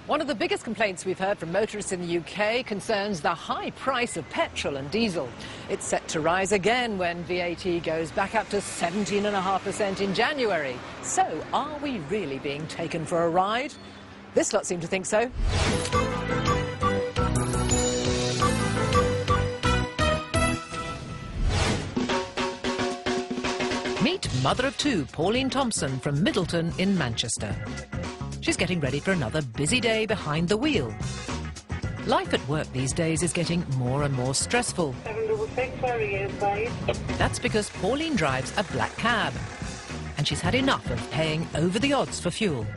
One of the biggest complaints we've heard from motorists in the UK concerns the high price of petrol and diesel. It's set to rise again when VAT goes back up to 17.5% in January. So, are we really being taken for a ride? This lot seem to think so. Meet mother of two, Pauline Thompson from Middleton in Manchester. She's getting ready for another busy day behind the wheel. Life at work these days is getting more and more stressful. 766, where are you, please? That's because Pauline drives a black cab, and she's had enough of paying over the odds for fuel.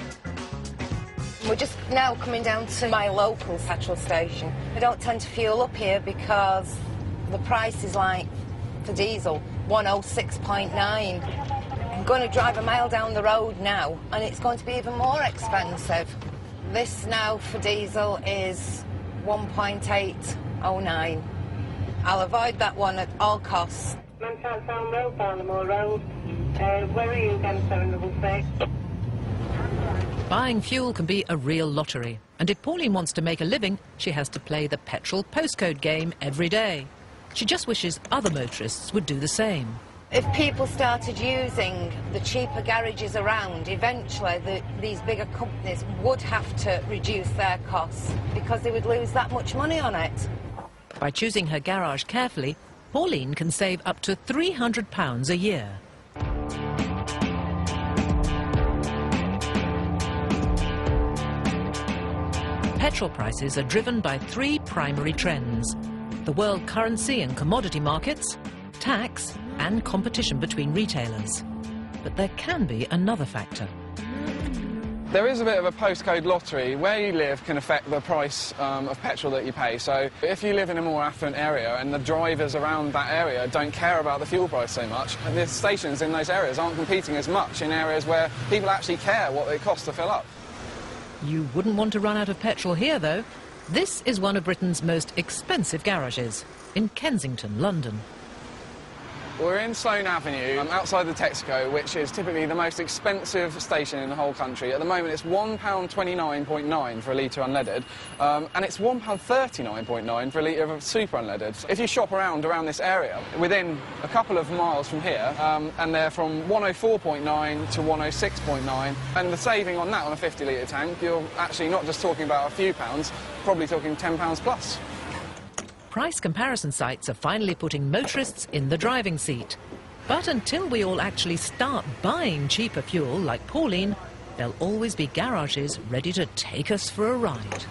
We're just now coming down to my local petrol station. I don't tend to fuel up here because the price is like, for diesel, 106.9. I'm going to drive a mile down the road now, and it's going to be even more expensive. This now for diesel is 1.809. I'll avoid that one at all costs. Manchester Farm Road, Barnamore Road. Where are you again, 766? Buying fuel can be a real lottery, and if Pauline wants to make a living, she has to play the petrol postcode game every day. She just wishes other motorists would do the same. If people started using the cheaper garages around, eventually these bigger companies would have to reduce their costs because they would lose that much money on it. By choosing her garage carefully, Pauline can save up to £300 a year. Petrol prices are driven by three primary trends: the world currency and commodity markets, tax, and competition between retailers. But there can be another factor. There is a bit of a postcode lottery. Where you live can affect the price of petrol that you pay. So if you live in a more affluent area and the drivers around that area don't care about the fuel price so much, the stations in those areas aren't competing as much in areas where people actually care what it costs to fill up. You wouldn't want to run out of petrol here, though. This is one of Britain's most expensive garages, in Kensington, London. We're in Sloane Avenue, outside the Texaco, which is typically the most expensive station in the whole country. At the moment, it's £1.29.9 for a litre unleaded, and it's £1.39.9 for a litre of super unleaded. If you shop around this area, within a couple of miles from here, and they're from 104.9 to 106.9, and the saving on that on a 50-litre tank, you're actually not just talking about a few pounds, probably talking £10 plus. Price comparison sites are finally putting motorists in the driving seat. But until we all actually start buying cheaper fuel like Pauline, there'll always be garages ready to take us for a ride.